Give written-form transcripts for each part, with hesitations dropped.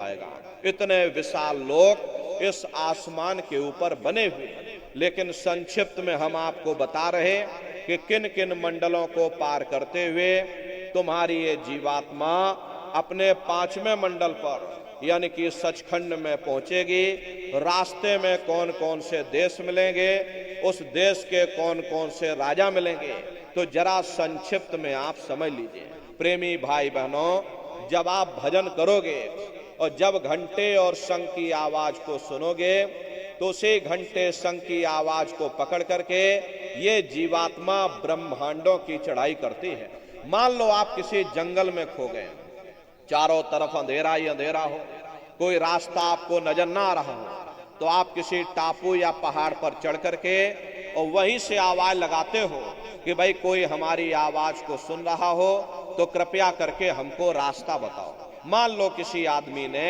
आएगा। इतने विशाल लोक इस आसमान के ऊपर बने हुए, लेकिन संक्षिप्त में हम आपको बता रहे कि किन किन मंडलों को पार करते हुए तुम्हारी ये जीवात्मा अपने 5वें मंडल पर यानी कि सचखंड में पहुंचेगी। रास्ते में कौन कौन से देश मिलेंगे, उस देश के कौन कौन से राजा मिलेंगे, तो जरा संक्षिप्त में आप समझ लीजिए। प्रेमी भाई बहनों, जब आप भजन करोगे और जब घंटे और शंख की आवाज को सुनोगे तो उसी घंटे शंख की आवाज को पकड़ करके ये जीवात्मा ब्रह्मांडों की चढ़ाई करती है। मान लो आप किसी जंगल में खो गए, चारों तरफ अंधेरा ही अंधेरा हो, कोई रास्ता आपको नजर ना आ रहा हो, तो आप किसी टापू या पहाड़ पर चढ़ करके और वहीं से आवाज लगाते हो कि भाई कोई हमारी आवाज को सुन रहा हो तो कृपया करके हमको रास्ता बताओ। मान लो किसी आदमी ने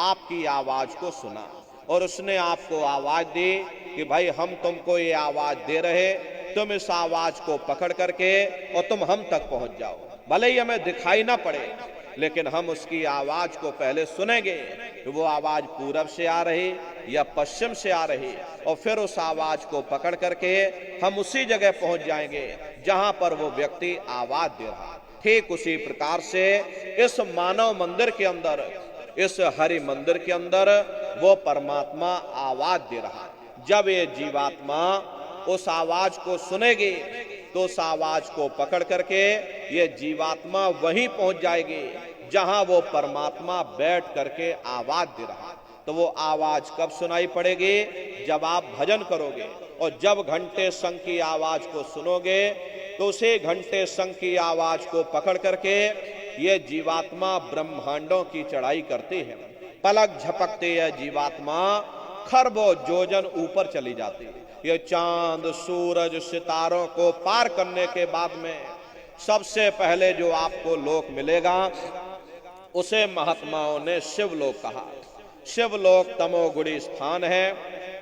आपकी आवाज को सुना और उसने आपको आवाज दी कि भाई हम तुमको ये आवाज दे रहे, तुम इस आवाज को पकड़ करके और तुम हम तक पहुंच जाओ। भले ही हमें दिखाई ना पड़े, लेकिन हम उसकी आवाज को पहले सुनेंगे कि वो आवाज पूरब से आ रही या पश्चिम से आ रही, और फिर उस आवाज को पकड़ करके हम उसी जगह पहुंच जाएंगे जहां पर वो व्यक्ति आवाज दे रहा। ठीक उसी प्रकार से इस मानव मंदिर के अंदर, इस हरि मंदिर के अंदर वो परमात्मा आवाज दे रहा है। जब ये जीवात्मा उस आवाज को सुनेगी तो उस आवाज को पकड़ करके ये जीवात्मा वहीं पहुंच जाएगी जहां वो परमात्मा बैठ करके आवाज दे रहा है। तो वो आवाज कब सुनाई पड़ेगी? जब आप भजन करोगे और जब घंटे शंख की आवाज को सुनोगे तो उसे घंटे शंख की आवाज को पकड़ करके ये जीवात्मा ब्रह्मांडों की चढ़ाई करती है। पलक झपकते यह जीवात्मा खरबों योजन ऊपर चली जाती है। ये चांद सूरज सितारों को पार करने के बाद में सबसे पहले जो आपको लोक मिलेगा उसे महात्माओं ने शिवलोक कहा। शिवलोक तमोगुणी स्थान है,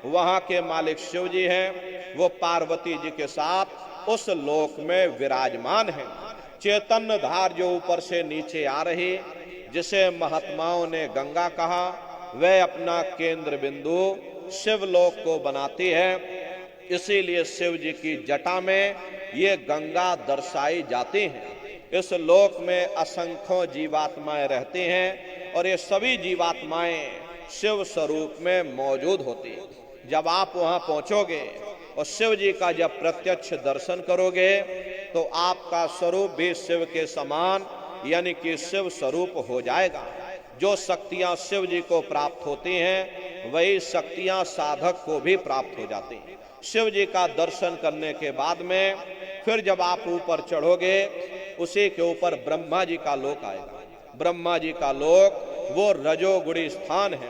वहां के मालिक शिव जी हैं, वो पार्वती जी के साथ उस लोक में विराजमान है। चैतन्य धार जो ऊपर से नीचे आ रही, जिसे महात्माओं ने गंगा कहा, वह अपना केंद्र बिंदु शिवलोक को बनाती है। इसीलिए शिव जी की जटा में ये गंगा दर्शाई जाती है। इस लोक में असंख्यों जीवात्माएं रहती हैं और ये सभी जीवात्माएं शिव स्वरूप में मौजूद होती हैं। जब आप वहां पहुंचोगे और शिव जी का जब प्रत्यक्ष दर्शन करोगे तो आपका स्वरूप भी शिव के समान यानी कि शिव स्वरूप हो जाएगा। जो शक्तियां शिव जी को प्राप्त होती हैं वही शक्तियां साधक को भी प्राप्त हो जाती हैं। शिव जी का दर्शन करने के बाद में फिर जब आप ऊपर चढ़ोगे उसी के ऊपर ब्रह्मा जी का लोक आएगा। ब्रह्मा जी का लोक वो रजोगुणी स्थान है,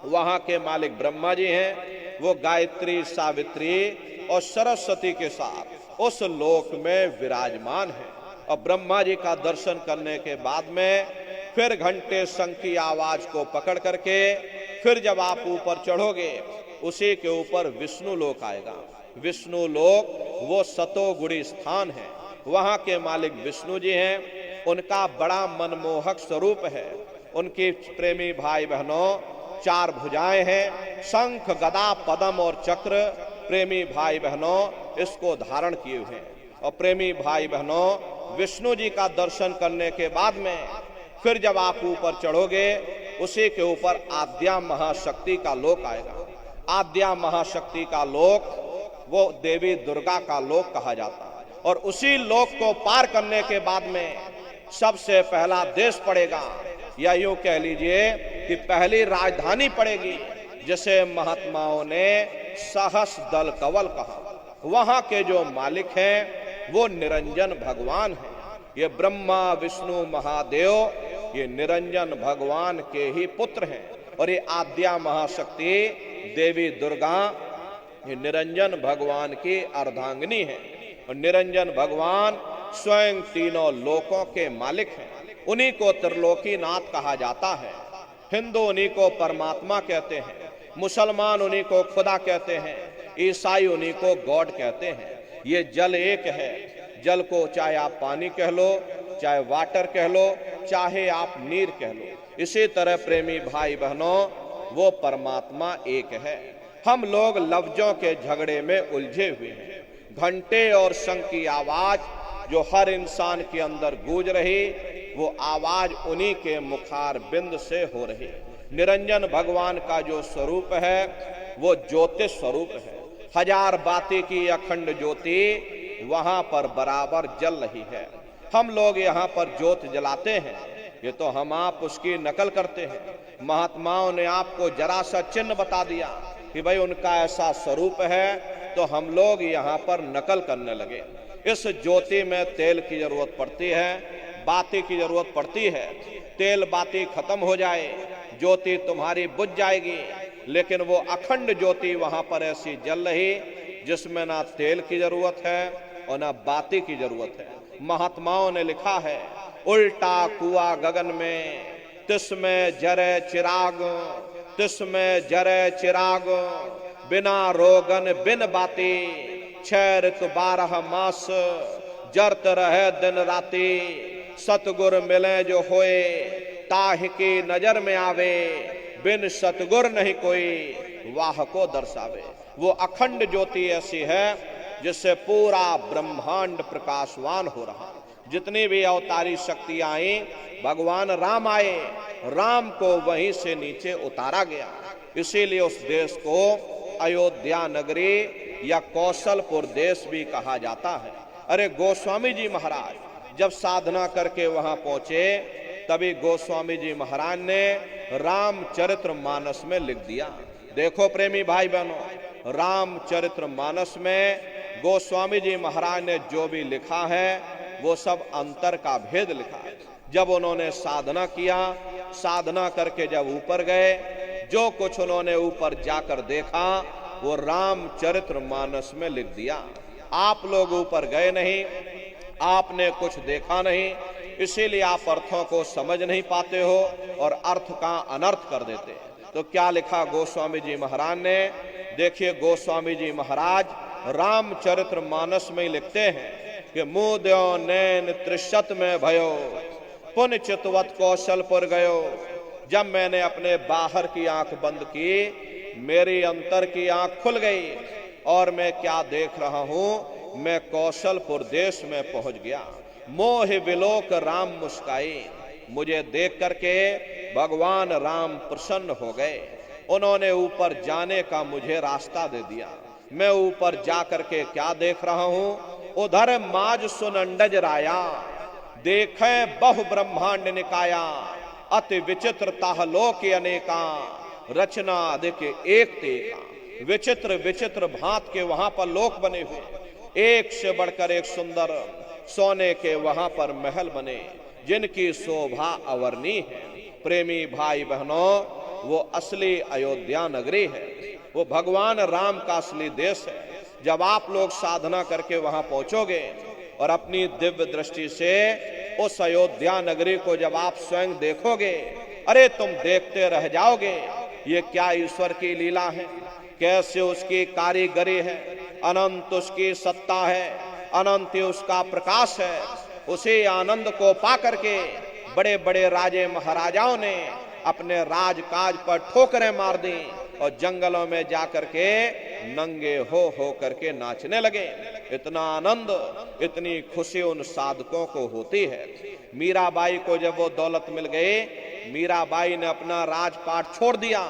वहां के मालिक ब्रह्मा जी हैं। वो गायत्री सावित्री और सरस्वती के साथ उस लोक में विराजमान है। और ब्रह्मा जी का दर्शन करने के बाद में फिर घंटे शंख की आवाज को पकड़ करके फिर जब आप ऊपर चढ़ोगे उसी के ऊपर विष्णु लोक आएगा। विष्णु लोक वो सतोगुणी स्थान है, वहां के मालिक विष्णु जी हैं। उनका बड़ा मनमोहक स्वरूप है। उनकी प्रेमी भाई बहनों 4 भुजाएं हैं, शंख गदा पद्म और चक्र प्रेमी भाई बहनों इसको धारण किए हुए हैं। और प्रेमी भाई बहनों विष्णु जी का दर्शन करने के बाद में फिर जब आप ऊपर चढ़ोगे उसी के ऊपर आद्या महाशक्ति का लोक आएगा। आद्या महाशक्ति का लोक वो देवी दुर्गा का लोक कहा जाता है। और उसी लोक को पार करने के बाद में सबसे पहला देश पड़ेगा, या यूं कह लीजिए कि पहली राजधानी पड़ेगी, जिसे महात्माओं ने सहस दल कवल कहा। वहां के जो मालिक हैं वो निरंजन भगवान हैं। ये ब्रह्मा विष्णु महादेव ये निरंजन भगवान के ही पुत्र हैं। और ये आद्या महाशक्ति देवी दुर्गा ये निरंजन भगवान की अर्धांगिनी है। और निरंजन भगवान स्वयं तीनों लोकों के मालिक हैं। उन्हीं को त्रिलोकीनाथ कहा जाता है। हिंदू उन्हीं को परमात्मा कहते हैं, मुसलमान उन्हीं को खुदा कहते हैं, ईसाई उन्हीं को गॉड कहते हैं। ये जल एक है। जल को चाहे आप पानी कह लो, चाहे वाटर कह लो, चाहे आप नीर कह लो। इसी तरह प्रेमी भाई बहनों, वो परमात्मा एक है। हम लोग लफ्जों के झगड़े में उलझे हुए हैं। घंटे और शंख की आवाज जो हर इंसान के अंदर गूंज रही, वो आवाज उन्हीं के मुखार बिंद से हो रही। निरंजन भगवान का जो स्वरूप है वो ज्योति स्वरूप है। हजार बाती की अखंड ज्योति वहां पर बराबर जल रही है। हम लोग यहाँ पर ज्योत जलाते हैं, ये तो हम आप उसकी नकल करते हैं। महात्माओं ने आपको जरा सा चिन्ह बता दिया कि भाई उनका ऐसा स्वरूप है, तो हम लोग यहाँ पर नकल करने लगे। इस ज्योति में तेल की जरूरत पड़ती है, बाती की जरूरत पड़ती है। तेल बाती खत्म हो जाए, ज्योति तुम्हारी बुझ जाएगी। लेकिन वो अखंड ज्योति वहां पर ऐसी जल रही जिसमें ना तेल की जरूरत है और ना बाती की जरूरत है। महात्माओं ने लिखा है, उल्टा कुआ गगन में तिसमें जरे चिराग, तिसमें जरे चिराग, बिना रोगन बिन बाती, 6 ऋतु 12 मास जरत रहे दिन राती, सतगुर मिले जो होए ताहि की नजर में आवे, बिन सतगुर नहीं कोई वाह को दर्शावे। वो अखंड ज्योति ऐसी है जिससे पूरा ब्रह्मांड प्रकाशवान हो रहा। जितनी भी अवतारी शक्तियां आई, भगवान राम आए, राम को वहीं से नीचे उतारा गया। इसीलिए उस देश को अयोध्या नगरी या कौशलपुर देश भी कहा जाता है। अरे गोस्वामी जी महाराज जब साधना करके वहां पहुंचे, तभी गोस्वामी जी महाराज ने रामचरित्र मानस में लिख दिया। देखो प्रेमी भाई बहनों, रामचरित्र मानस में गोस्वामी जी महाराज ने जो भी लिखा है वो सब अंतर का भेद लिखा है। जब उन्होंने साधना किया, साधना करके जब ऊपर गए, जो कुछ उन्होंने ऊपर जाकर देखा वो रामचरित्र मानस में लिख दिया। आप लोग ऊपर गए नहीं, आपने कुछ देखा नहीं, इसीलिए आप अर्थों को समझ नहीं पाते हो और अर्थ का अनर्थ कर देते। तो क्या लिखा गोस्वामी जी महाराज ने? देखिए, गोस्वामी जी महाराज रामचरित्र मानस में लिखते हैं कि मुद्यो नैन त्रिशत में भयो, पुन चितवत कौशलपुर गयो। जब मैंने अपने बाहर की आंख बंद की, मेरी अंतर की आंख खुल गई और मैं क्या देख रहा हूं, मैं कौशलपुर देश में पहुंच गया। मोह विलोक राम मुस्काई, मुझे देख करके भगवान राम प्रसन्न हो गए। उन्होंने ऊपर जाने का मुझे रास्ता दे दिया। मैं ऊपर जा करके क्या देख रहा हूं, उधर माज सुनंडज राया, देखे बहु ब्रह्मांड निकाया, अति विचित्र ताहलोक अनेका, रचना अधिक एक तेका। विचित्र विचित्र भांत के वहां पर लोक बने हुए, एक से बढ़कर एक सुंदर सोने के वहां पर महल बने, जिनकी शोभा अवर्णीय है। प्रेमी भाई बहनों, वो असली अयोध्या नगरी है, वो भगवान राम का असली देश है। जब आप लोग साधना करके वहां पहुंचोगे और अपनी दिव्य दृष्टि से उस अयोध्या नगरी को जब आप स्वयं देखोगे, अरे तुम देखते रह जाओगे, ये क्या ईश्वर की लीला है, कैसे उसकी कारीगरी है, अनंत उसकी सत्ता है, अनंत उसका प्रकाश है। उसी आनंद को पा करके बड़े बड़े राजे महाराजाओं ने अपने राजकाज पर ठोकरें मार दी और जंगलों में जाकर के नंगे हो करके नाचने लगे। इतना आनंद, इतनी खुशी उन साधकों को होती है। मीराबाई को जब वो दौलत मिल गई, मीराबाई ने अपना राजपाट छोड़ दिया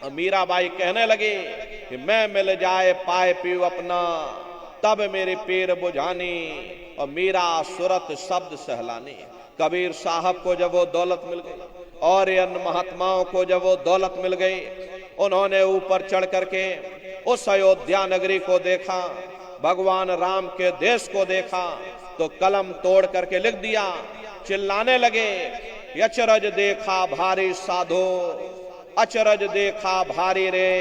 और मीराबाई कहने लगी कि मैं मिल जाए पाए पीऊ अपना, तब मेरी पीर बुझानी और मीरा सुरत शब्द सहलानी। कबीर साहब को जब वो दौलत मिल गई और अन्य महात्माओं को जब वो दौलत मिल गई, उन्होंने ऊपर चढ़ करके उस अयोध्या नगरी को देखा, भगवान राम के देश को देखा, तो कलम तोड़ करके लिख दिया। चिल्लाने लगे, अचरज देखा भारी साधो, अचरज देखा भारी रे,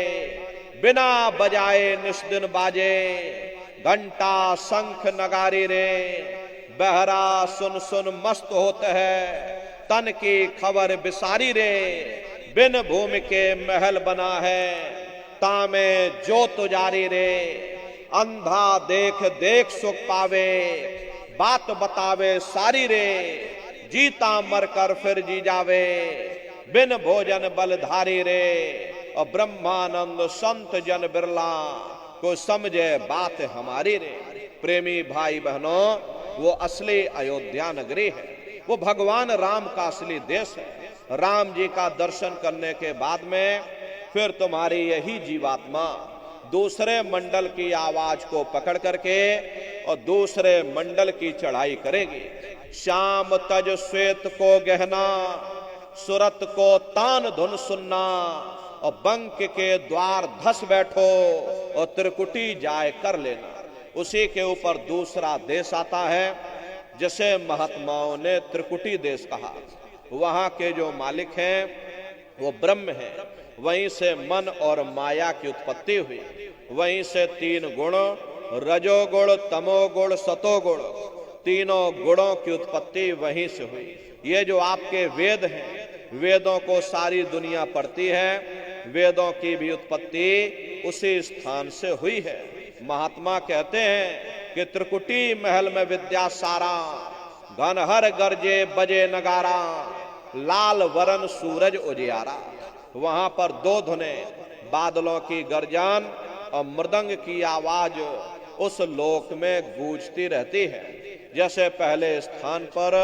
बिना बजाए निस्दिन बाजे, घंटा शंख नगारी रे, बहरा सुन सुन मस्त होते है, तन की खबर बिसारी रे, बिन भूमि के महल बना है, तामे जो तुजारी रे, अंधा देख देख सुख पावे, बात बतावे सारी रे, जीता मर कर फिर जी जावे, बिन भोजन बलधारी रे। और ब्रह्मानंद संत जन बिरला, को समझे बात हमारी रे। प्रेमी भाई बहनों, वो असली अयोध्या नगरी है, वो भगवान राम का असली देश है। राम जी का दर्शन करने के बाद में फिर तुम्हारी यही जीवात्मा दूसरे मंडल की आवाज को पकड़ करके और दूसरे मंडल की चढ़ाई करेगी। श्याम तज श्वेत को गहना, सुरत को तान धुन सुनना, और बंक के द्वार धस बैठो और त्रिकुटी जाए कर लेना। उसी के ऊपर दूसरा देश आता है जिसे महात्माओं ने त्रिकुटी देश कहा। वहां के जो मालिक हैं वो ब्रह्म है। वहीं से मन और माया की उत्पत्ति हुई। वहीं से तीन गुण, रजोगुण, तमोगुण, सतोगुण, तीनों गुणों की उत्पत्ति वहीं से हुई। ये जो आपके वेद हैं, वेदों को सारी दुनिया पढ़ती है, वेदों की भी उत्पत्ति उसी स्थान से हुई है। महात्मा कहते हैं कि त्रिकुटी महल में विद्या सारा, घनहर गरजे बजे नगारा, लाल वरन सूरज उजियारा। वहां पर दो धुने, बादलों की गर्जन और मृदंग की आवाज उस लोक में गूंजती रहती है। जैसे पहले स्थान पर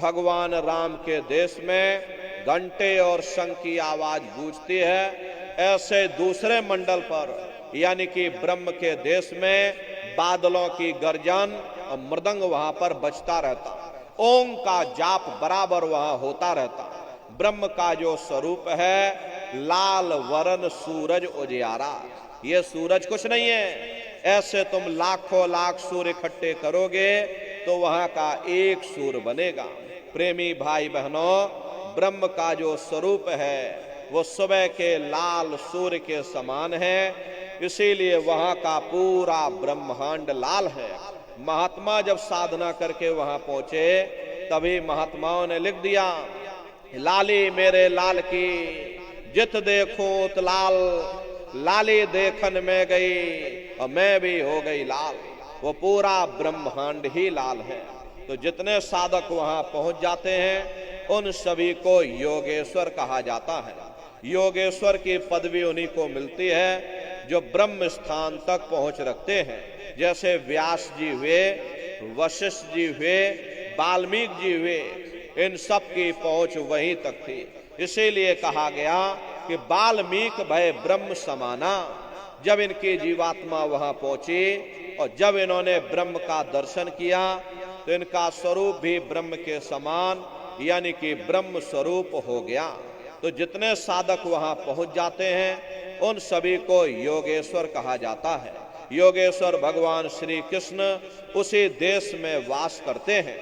भगवान राम के देश में घंटे और शंख की आवाज गूंजती है, ऐसे दूसरे मंडल पर यानी कि ब्रह्म के देश में बादलों की गर्जन और मृदंग वहां पर बजता रहता। ओम का जाप बराबर वहां होता रहता। ब्रह्म का जो स्वरूप है लाल वरन सूरज उजियारा। ये सूरज कुछ नहीं है। ऐसे तुम लाखों लाख सूर्य इकट्ठे करोगे तो वहां का एक सूर्य बनेगा। प्रेमी भाई बहनों, ब्रह्म का जो स्वरूप है वो सुबह के लाल सूर्य के समान है, इसीलिए वहां का पूरा ब्रह्मांड लाल है। महात्मा जब साधना करके वहां पहुंचे तभी महात्माओं ने लिख दिया, लाली मेरे लाल की जित देखूं उत लाल, लाली देखन में गई और मैं भी हो गई लाल। वो पूरा ब्रह्मांड ही लाल है। तो जितने साधक वहां पहुंच जाते हैं उन सभी को योगेश्वर कहा जाता है। योगेश्वर की पदवी उन्हीं को मिलती है जो ब्रह्म स्थान तक पहुंच रखते हैं। जैसे व्यास जी हुए, वशिष्ठ जी हुए, वाल्मीकि जी हुए, इन सब की पहुंच वहीं तक थी। इसीलिए कहा गया कि वाल्मीकि भय ब्रह्म समाना। जब इनकी जीवात्मा वहां पहुंची और जब इन्होंने ब्रह्म का दर्शन किया तो इनका स्वरूप भी ब्रह्म के समान यानी कि ब्रह्म स्वरूप हो गया। तो जितने साधक वहां पहुंच जाते हैं उन सभी को योगेश्वर कहा जाता है। योगेश्वर भगवान श्री कृष्ण उसी देश में वास करते हैं।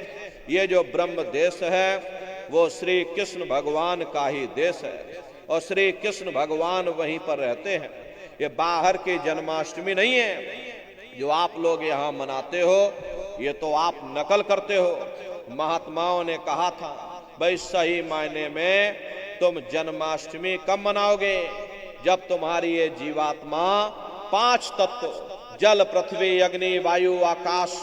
ये जो ब्रह्म देश है वो श्री कृष्ण भगवान का ही देश है और श्री कृष्ण भगवान वहीं पर रहते हैं। ये बाहर की जन्माष्टमी नहीं है जो आप लोग यहाँ मनाते हो, ये तो आप नकल करते हो। महात्माओं ने कहा था भाई सही मायने में तुम जन्माष्टमी कब मनाओगे? जब तुम्हारी ये जीवात्मा 5 तत्व जल पृथ्वी अग्नि वायु आकाश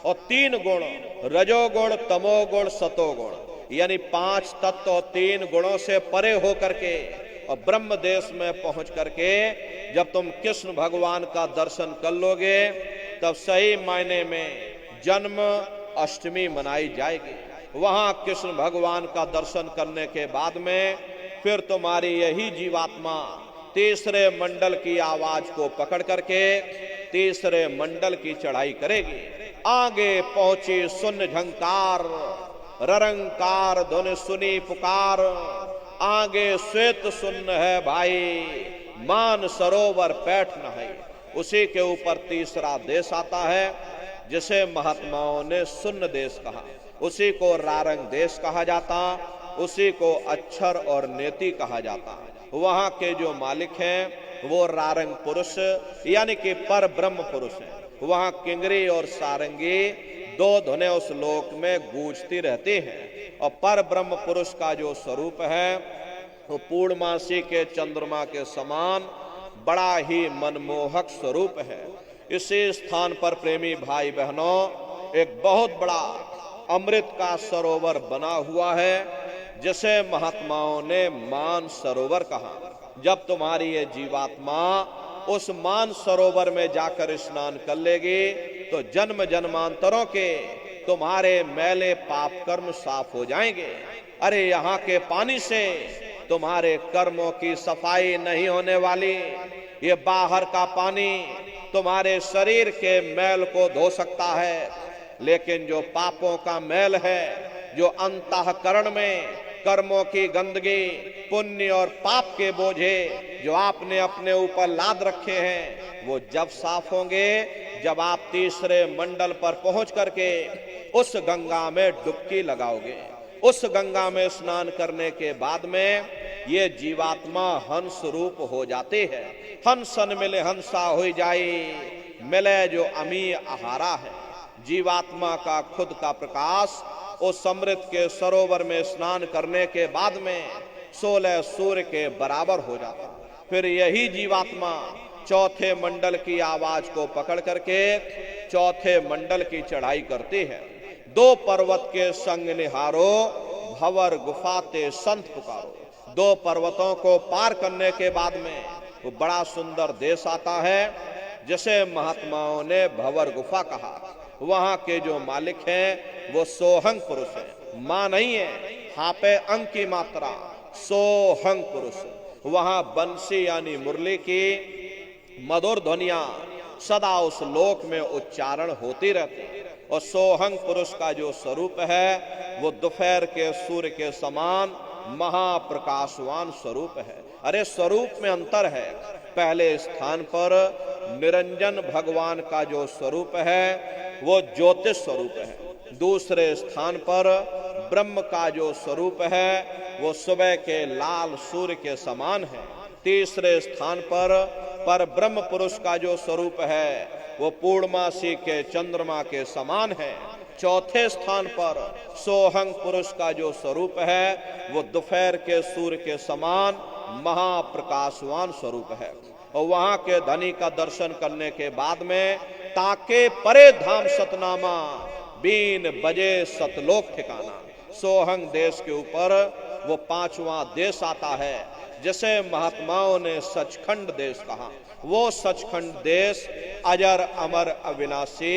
और 3 गुण रजोगुण तमोगुण सतोगुण यानी 5 तत्व और 3 गुणों से परे हो करके और ब्रह्म देश में पहुंच करके जब तुम कृष्ण भगवान का दर्शन कर लोगे तब सही मायने में जन्म अष्टमी मनाई जाएगी। वहां कृष्ण भगवान का दर्शन करने के बाद में फिर तुम्हारी यही जीवात्मा तीसरे मंडल की आवाज को पकड़ करके तीसरे मंडल की चढ़ाई करेगी। आगे पहुंची सुन झंकार ररंकार धुन सुनी पुकार, आगे श्वेत सुन्न है भाई मान सरोवर पैठ न है। उसी के ऊपर तीसरा देश आता है जिसे महात्माओं ने सुन्न देश कहा। उसी को रारंग देश कहा जाता, उसी को अक्षर और नेति कहा जाता। वहां के जो मालिक हैं वो रारंग पुरुष यानी कि पर ब्रह्म पुरुष हैं। वहां किंगरी और सारंगी 2 धुनें उस लोक में गूंजती रहती हैं और पर ब्रह्म पुरुष का जो स्वरूप है वो पूर्णमासी के चंद्रमा के समान बड़ा ही मनमोहक स्वरूप है। इसी स्थान पर प्रेमी भाई बहनों एक बहुत बड़ा अमृत का सरोवर बना हुआ है, जिसे महात्माओं ने मान सरोवर कहा। जब तुम्हारी ये जीवात्मा उस मान सरोवर में जाकर स्नान कर लेगी तो जन्म जन्मांतरों के तुम्हारे मैले पाप कर्म साफ हो जाएंगे। अरे यहाँ के पानी से तुम्हारे कर्मों की सफाई नहीं होने वाली। ये बाहर का पानी तुम्हारे शरीर के मैल को धो सकता है, लेकिन जो पापों का मैल है, जो अंतःकरण में कर्मों की गंदगी, पुण्य और पाप के बोझे जो आपने अपने ऊपर लाद रखे हैं, वो जब साफ होंगे, जब आप तीसरे मंडल पर पहुंच करके उस गंगा में डुबकी लगाओगे। उस गंगा में स्नान करने के बाद में ये जीवात्मा हंस रूप हो जाती है। हंसन मिले हंसा हो जाए, मिले जो अमी आहारा है। जीवात्मा का खुद का प्रकाश उस अमृत के सरोवर में स्नान करने के बाद में 16 सूर्य के बराबर हो जाता। फिर यही जीवात्मा चौथे मंडल की आवाज को पकड़ करके चौथे मंडल की चढ़ाई करती है। 2 पर्वत के संग निहारो, भंवर गुफाते संत पुकारो। 2 पर्वतों को पार करने के बाद में वो बड़ा सुंदर देश आता है, जिसे महात्माओं ने भंवर गुफा कहा। वहां के जो मालिक हैं वो सोहंग पुरुष है, मां नहीं है, हापे अंग की मात्रा, सोहंग पुरुष। वहां बंसी यानी मुरली की मधुर ध्वनियां सदा उस लोक में उच्चारण होती रहती। और सोहंग पुरुष का जो स्वरूप है वो दोपहर के सूर्य के समान महाप्रकाशवान स्वरूप है। अरे स्वरूप में अंतर है। पहले स्थान पर निरंजन भगवान का जो स्वरूप है वो ज्योतिष स्वरूप है। दूसरे स्थान पर ब्रह्म का जो स्वरूप है वो सुबह के लाल सूर्य के समान है। तीसरे स्थान पर ब्रह्म पुरुष का जो स्वरूप है वो पूर्णमासी के चंद्रमा के समान है। चौथे स्थान पर सोहंग पुरुष का जो स्वरूप है वो दोपहर के सूर्य के समान महाप्रकाशवान स्वरूप है। और वहां के धनी का दर्शन करने के बाद में ताके परे धाम सतनामा, बीन बजे सतलोक ठिकाना। सोहंग देश के ऊपर वो 5वां देश आता है, जिसे महात्माओं ने सचखंड देश कहा। वो सचखंड देश अजर अमर अविनाशी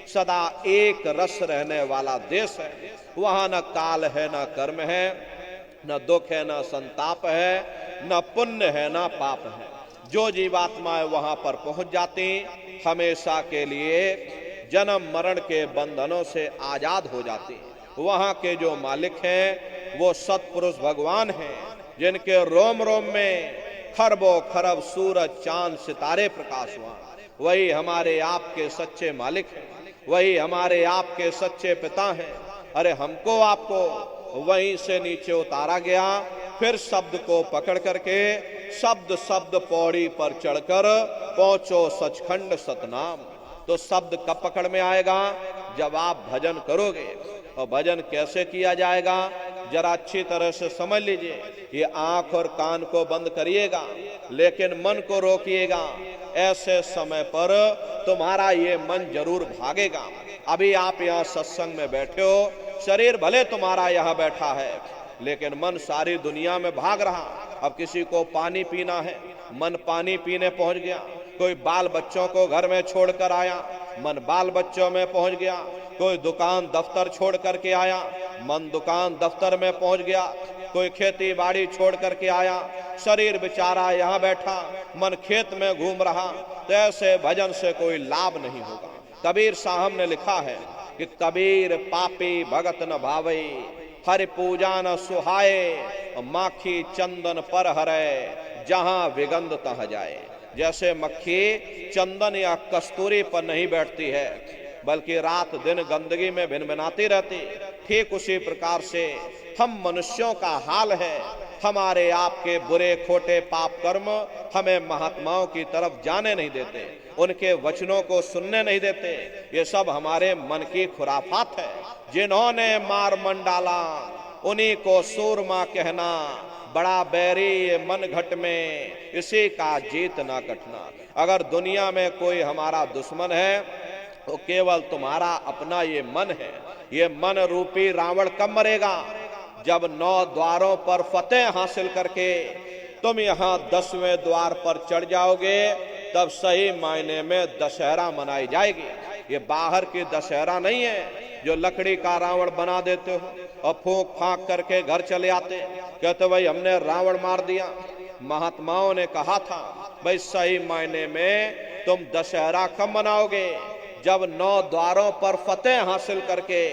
सदा एक रस रहने वाला देश है। वहां न काल है, न कर्म है, न दुख है, न संताप है, न पुण्य है, न पाप है। जो जीवात्माएं वहां पर पहुंच जाती हमेशा के लिए जन्म मरण के बंधनों से आजाद हो जाती। वहां के जो मालिक हैं वो सतपुरुष भगवान हैं, जिनके रोम रोम में खरबों खरब सूरज चांद सितारे प्रकाशवान। वही हमारे आपके सच्चे मालिक हैं, वही हमारे आपके सच्चे पिता हैं। अरे हमको आपको वहीं से नीचे उतारा गया, फिर शब्द को पकड़ करके शब्द शब्द पौड़ी पर चढ़कर पहुंचो सचखंड सतनाम। तो शब्द कब पकड़ में आएगा? जब आप भजन करोगे। और भजन कैसे किया जाएगा जरा अच्छी तरह से समझ लीजिए। ये आंख और कान को बंद करिएगा, लेकिन मन को रोकिएगा। ऐसे समय पर तुम्हारा ये मन जरूर भागेगा। अभी आप यहाँ सत्संग में बैठे हो, शरीर भले तुम्हारा यहाँ बैठा है, लेकिन मन सारी दुनिया में भाग रहा। अब किसी को पानी पीना है, मन पानी पीने पहुंच गया। कोई बाल बच्चों को घर में छोड़कर आया, मन बाल बच्चों में पहुंच गया। कोई दुकान दफ्तर छोड़ करके आया, मन दुकान दफ्तर में पहुंच गया। कोई खेती बाड़ी छोड़ करके आया, शरीर बेचारा यहाँ बैठा, मन खेत में घूम रहा। तो ऐसे भजन से कोई लाभ नहीं होगा। कबीर साहब ने लिखा है कि कबीर पापी भगत न भावे, हरि पूजा न सुहाए, माखी चंदन पर हरे, जहां विगंध तह जाए। जैसे मक्खी चंदन या कस्तूरी पर नहीं बैठती है, बल्कि रात दिन गंदगी में भिनभिनाती रहती, ठीक उसी प्रकार से हम मनुष्यों का हाल है। हमारे आपके बुरे खोटे पाप कर्म हमें महात्माओं की तरफ जाने नहीं देते, उनके वचनों को सुनने नहीं देते। ये सब हमारे मन की खुराफात है। जिन्होंने मार मन डाला उन्हीं को सूरमा कहना, बड़ा बैरी ये मन घट में, इसी का जीत ना कटना। अगर दुनिया में कोई हमारा दुश्मन है तो केवल तुम्हारा अपना ये मन है। ये मन रूपी रावण कब मरेगा? जब 9 द्वारों पर फतेह हासिल करके तुम यहां 10वें द्वार पर चढ़ जाओगे, तब सही मायने में दशहरा मनाई जाएगी। ये बाहर की दशहरा नहीं है जो लकड़ी का रावण बना देते हो और फूंक फांक करके घर चले आते, कहते भाई हमने रावण मार दिया। महात्माओं ने कहा था भाई सही मायने में तुम दशहरा कब मनाओगे? जब 9 द्वारों पर फतेह हासिल करके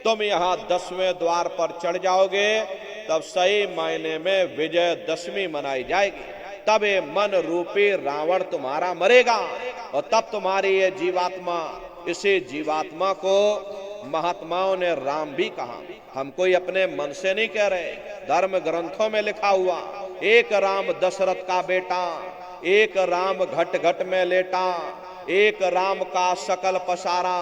तुम यहाँ 10वें द्वार पर चढ़ जाओगे, तब सही मायने में विजयदशमी मनाई जाएगी। तब ये मन रूपी रावण तुम्हारा मरेगा और तब तुम्हारी ये जीवात्मा, इसी जीवात्मा को महात्माओं ने राम भी कहा। हम कोई अपने मन से नहीं कह रहे, धर्म ग्रंथों में लिखा हुआ, एक राम दशरथ का बेटा, एक राम घट घट में लेटा, एक राम का सकल पसारा,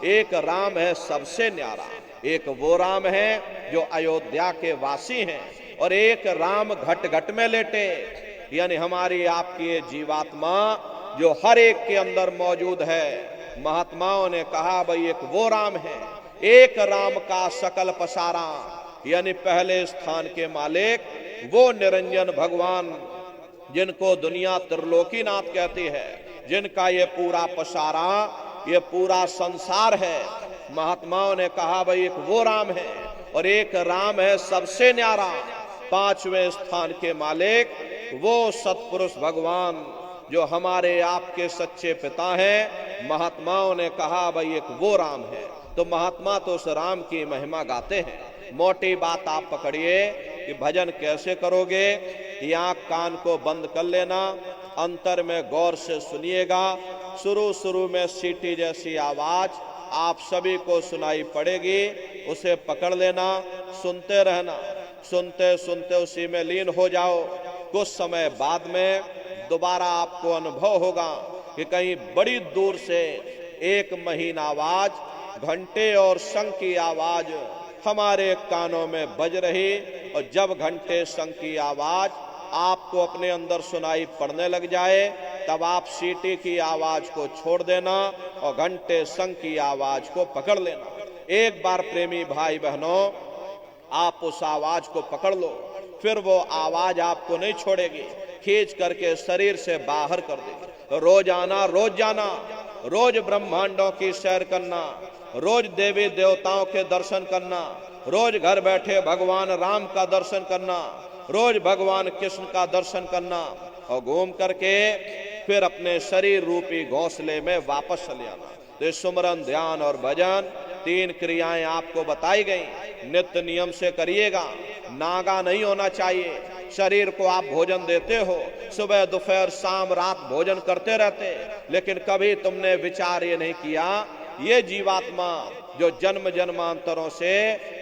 एक राम है सबसे न्यारा। एक वो राम है जो अयोध्या के वासी हैं और एक राम घट घट में लेटे, यानी हमारी आपकी ये जीवात्मा जो हर एक के अंदर मौजूद है। महात्माओं ने कहा भाई एक वो राम है, एक राम का सकल पसारा, यानी पहले स्थान के मालिक वो निरंजन भगवान जिनको दुनिया त्रिलोकीनाथ कहती है, जिनका ये पूरा पसारा, ये पूरा संसार है। महात्माओं ने कहा भाई एक वो राम है और एक राम है सबसे न्यारा, 5वें स्थान के मालिक वो सतपुरुष भगवान जो हमारे आपके सच्चे पिता हैं। महात्माओं ने कहा भाई एक वो राम है। तो महात्मा तो उस राम की महिमा गाते हैं। मोटी बात आप पकड़िए कि भजन कैसे करोगे, आंख कान को बंद कर लेना, अंतर में गौर से सुनिएगा। शुरू में सीटी जैसी आवाज आप सभी को सुनाई पड़ेगी, उसे पकड़ लेना, सुनते रहना, सुनते सुनते उसी में लीन हो जाओ। कुछ समय बाद में दोबारा आपको अनुभव होगा कि कहीं बड़ी दूर से एक महीन आवाज, घंटे और शंख की आवाज हमारे कानों में बज रही, और जब घंटे शंख की आवाज आपको अपने अंदर सुनाई पड़ने लग जाए, तब आप सीटी की आवाज को छोड़ देना और घंटे शंख की आवाज को पकड़ लेना। एक बार प्रेमी भाई बहनों आप उस आवाज को पकड़ लो, फिर वो आवाज आपको नहीं छोड़ेगी, खींच करके शरीर से बाहर कर देगी। रोज आना, रोज जाना, रोज ब्रह्मांडों की सैर करना, रोज देवी देवताओं के दर्शन करना, रोज घर बैठे भगवान राम का दर्शन करना, रोज भगवान कृष्ण का दर्शन करना, और घूम करके फिर अपने शरीर रूपी घोंसले में वापस चले आना। तो सुमरन, ध्यान और भजन 3 क्रियाएं आपको बताई गई, नित्य नियम से करिएगा। नागा नहीं होना चाहिए। शरीर को आप भोजन देते हो, सुबह दोपहर शाम रात भोजन करते रहते, लेकिन कभी तुमने विचार ये नहीं किया ये जीवात्मा जो जन्म जन्मांतरों से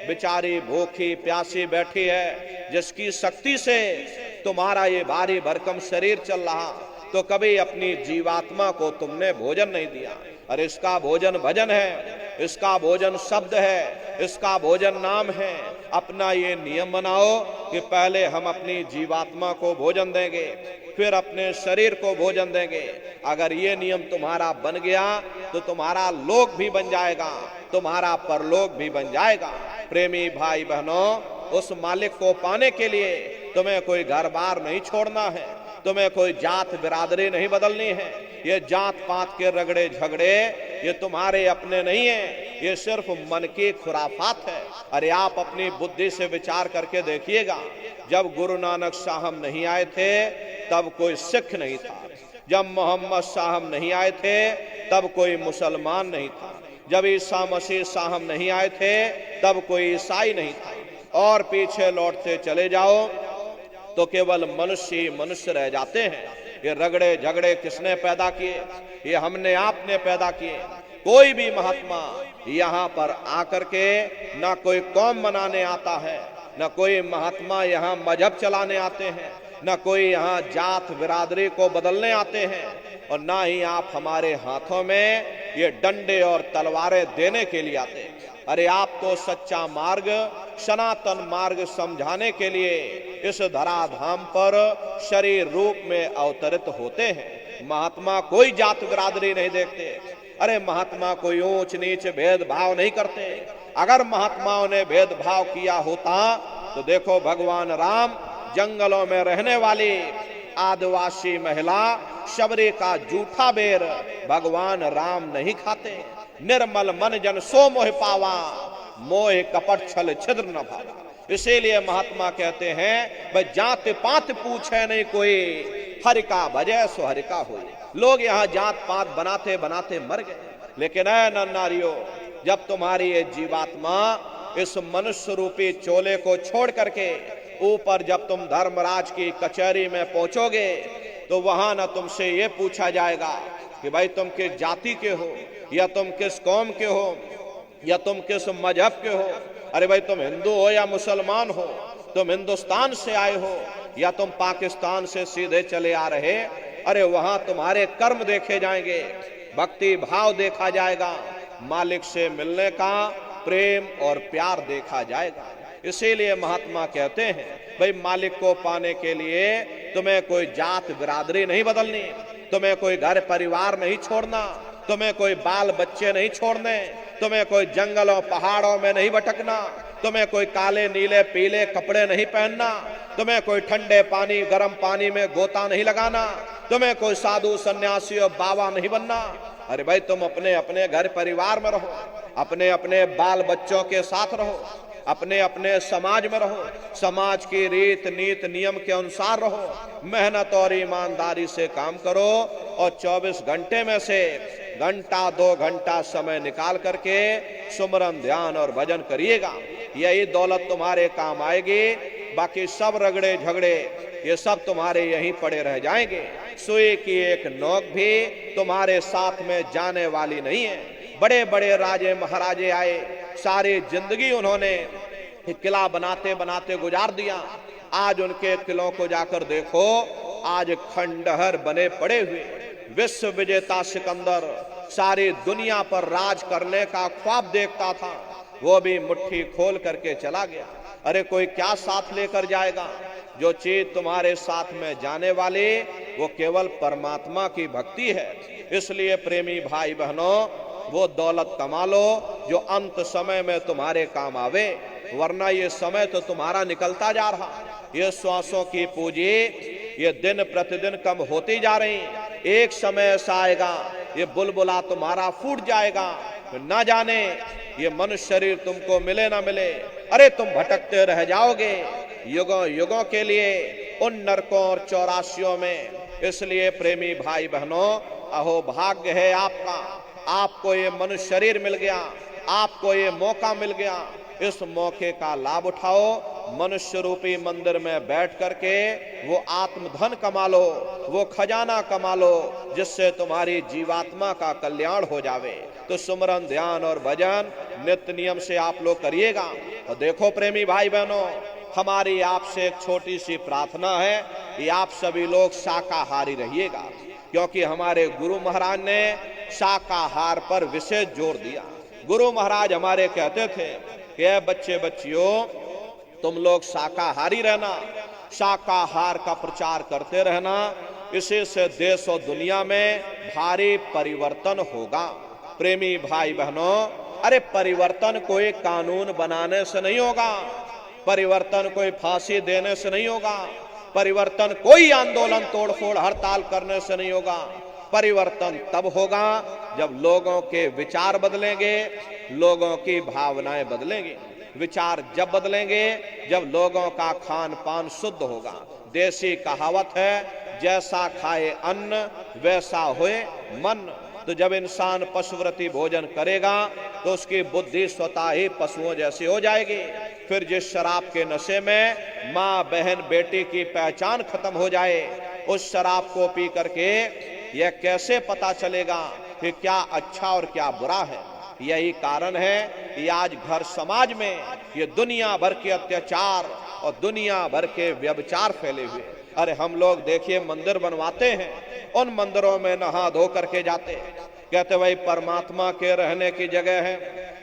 बेचारी भूखी प्यासी बैठी है, जिसकी शक्ति से तुम्हारा ये भारी भरकम शरीर चल रहा, तो कभी अपनी जीवात्मा को तुमने भोजन नहीं दिया। अरे इसका भोजन भजन है, इसका भोजन शब्द है, इसका भोजन नाम है। अपना ये नियम बनाओ कि पहले हम अपनी जीवात्मा को भोजन देंगे, फिर अपने शरीर को भोजन देंगे। अगर ये नियम तुम्हारा बन गया तो तुम्हारा लोक भी बन जाएगा, तुम्हारा परलोक भी बन जाएगा। प्रेमी भाई बहनों, उस मालिक को पाने के लिए तुम्हें कोई घर बार नहीं छोड़ना है, तुम्हें कोई जात बिरादरी नहीं बदलनी है। ये जात पात के रगड़े झगड़े ये तुम्हारे अपने नहीं है, ये सिर्फ मन की खुराफात है। अरे आप अपनी बुद्धि से विचार करके देखिएगा, जब गुरु नानक साहब नहीं आए थे तब कोई सिख नहीं था, जब मोहम्मद साहब नहीं आए थे तब कोई मुसलमान नहीं था, जब ईसा मसीह साहब नहीं आए थे तब कोई ईसाई नहीं था, और पीछे लौटते चले जाओ तो केवल मनुष्य ही मनुष्य रह जाते हैं। ये रगड़े झगड़े किसने पैदा किए? ये हमने आपने पैदा किए। कोई भी महात्मा यहाँ पर आकर के ना कोई कौम मनाने आता है, ना कोई महात्मा यहाँ मजहब चलाने आते हैं, ना कोई यहाँ जात बिरादरी को बदलने आते हैं, और ना ही आप हमारे हाथों में ये डंडे और तलवारें देने के लिए आते हैं। अरे आप तो सच्चा मार्ग, सनातन मार्ग समझाने के लिए इस धराधाम पर शरीर रूप में अवतरित होते हैं। महात्मा कोई जात बिरादरी नहीं देखते, अरे महात्मा कोई ऊंच नीच भेदभाव नहीं करते। अगर महात्माओं ने भेदभाव किया होता तो देखो भगवान राम जंगलों में रहने वाली आदिवासी महिला शबरी का जूठा बेर भगवान राम नहीं खाते। निर्मल मन जन सो मोह पावा, मोह कपट छल छिद्र न भावा। इसीलिए महात्मा कहते हैं भाई जात पात पूछे नहीं कोई, हरि का भजे सो हरि का होए। लोग यहाँ जात पात बनाते बनाते मर गए, लेकिन ऐ नर नारियों, जब तुम्हारी ये जीवात्मा इस मनुष्य रूपी चोले को छोड़ करके ऊपर जब तुम धर्मराज की कचहरी में पहुंचोगे तो वहां न तुमसे ये पूछा जाएगा कि भाई तुम किस जाति के हो, या तुम किस कौम के हो, या तुम किस मजहब के हो। अरे भाई तुम हिंदू हो या मुसलमान हो, तुम हिंदुस्तान से आए हो या तुम पाकिस्तान से सीधे चले आ रहे। अरे वहां तुम्हारे कर्म देखे जाएंगे, भक्ति भाव देखा जाएगा, मालिक से मिलने का प्रेम और प्यार देखा जाएगा। इसीलिए महात्मा कहते हैं भाई मालिक को पाने के लिए तुम्हें कोई जात बिरादरी नहीं बदलनी, तुम्हें कोई घर परिवार नहीं छोड़ना, तुम्हें कोई बाल बच्चे नहीं छोड़ने, तुम्हें कोई जंगलों पहाड़ों में नहीं भटकना, तुम्हें कोई काले नीले पीले कपड़े नहीं पहनना, तुम्हें कोई ठंडे पानी गर्म पानी में गोता नहीं लगाना, तुम्हें कोई साधु सन्यासी और बाबा नहीं बनना। अरे भाई तुम अपने अपने घर परिवार में रहो, अपने अपने बाल बच्चों के साथ रहो, अपने अपने समाज में रहो, समाज की रीत नीत नियम के अनुसार रहो, मेहनत और ईमानदारी से काम करो और 24 घंटे में से घंटा 2 घंटा समय निकाल करके सुमरन ध्यान और भजन करिएगा। यही दौलत तुम्हारे काम आएगी, बाकी सब रगड़े झगड़े ये सब तुम्हारे यहीं पड़े रह जाएंगे। सुई की एक नोक भी तुम्हारे साथ में जाने वाली नहीं है। बड़े बड़े राजे महाराजे आए, सारी जिंदगी उन्होंने किला बनाते बनाते गुजार दिया। आज उनके किलों को जाकर देखो, आज खंडहर बने पड़े हुए। विश्व विजेता सिकंदर सारी दुनिया पर राज करने का ख्वाब देखता था, वो भी मुट्ठी खोल करके चला गया। अरे कोई क्या साथ लेकर जाएगा? जो चीज तुम्हारे साथ में जाने वाली वो केवल परमात्मा की भक्ति है। इसलिए प्रेमी भाई बहनों, वो दौलत कमा लो जो अंत समय में तुम्हारे काम आवे, वरना ये समय तो तुम्हारा निकलता जा रहा। ये श्वासों की पूंजी ये दिन प्रतिदिन कम होती जा रही। एक समय ऐसा आएगा ये बुलबुला तुम्हारा फूट जाएगा, ना जाने ये मनुष्य शरीर तुमको मिले ना मिले। अरे तुम भटकते रह जाओगे युगों युगों के लिए उन नरकों और चौरासियों में। इसलिए प्रेमी भाई बहनों, अहो भाग्य है आपका, आपको ये मनुष्य शरीर मिल गया, आपको ये मौका मिल गया। इस मौके का लाभ उठाओ, मनुष्य रूपी मंदिर में बैठ करके वो आत्मधन कमा लो, वो खजाना कमा लो जिससे तुम्हारी जीवात्मा का कल्याण हो जावे। तो सुमरन ध्यान और भजन नित्य नियम से आप लोग करिएगा। और देखो प्रेमी भाई बहनों, हमारी आपसे एक छोटी सी प्रार्थना है कि आप सभी लोग शाकाहारी रहिएगा, क्योंकि हमारे गुरु महाराज ने शाकाहार पर विशेष जोर दिया। गुरु महाराज हमारे कहते थे कि बच्चे बच्चियों तुम लोग शाकाहारी रहना, शाकाहार का प्रचार करते रहना, इसी से देश और दुनिया में भारी परिवर्तन होगा। प्रेमी भाई बहनों, अरे परिवर्तन कोई कानून बनाने से नहीं होगा, परिवर्तन कोई फांसी देने से नहीं होगा, परिवर्तन कोई आंदोलन तोड़फोड़ हड़ताल करने से नहीं होगा। परिवर्तन तब होगा जब लोगों के विचार बदलेंगे, लोगों की भावनाएं बदलेंगी। विचार जब बदलेंगे जब लोगों का खान पान शुद्ध होगा। देसी कहावत है, जैसा खाए अन्न वैसा होए मन। तो जब इंसान पशुव्रती भोजन करेगा तो उसकी बुद्धि स्वतः ही पशुओं जैसी हो जाएगी। फिर जिस शराब के नशे में माँ बहन बेटी की पहचान खत्म हो जाए, उस शराब को पी करके यह कैसे पता चलेगा कि क्या अच्छा और क्या बुरा है। यही कारण है कि आज घर समाज में ये दुनिया भर के अत्याचार और दुनिया भर के व्यभिचार फैले हुए। अरे हम लोग देखिए मंदिर बनवाते हैं, उन मंदिरों में नहा धो करके जाते, कहते भाई परमात्मा के रहने की जगह है,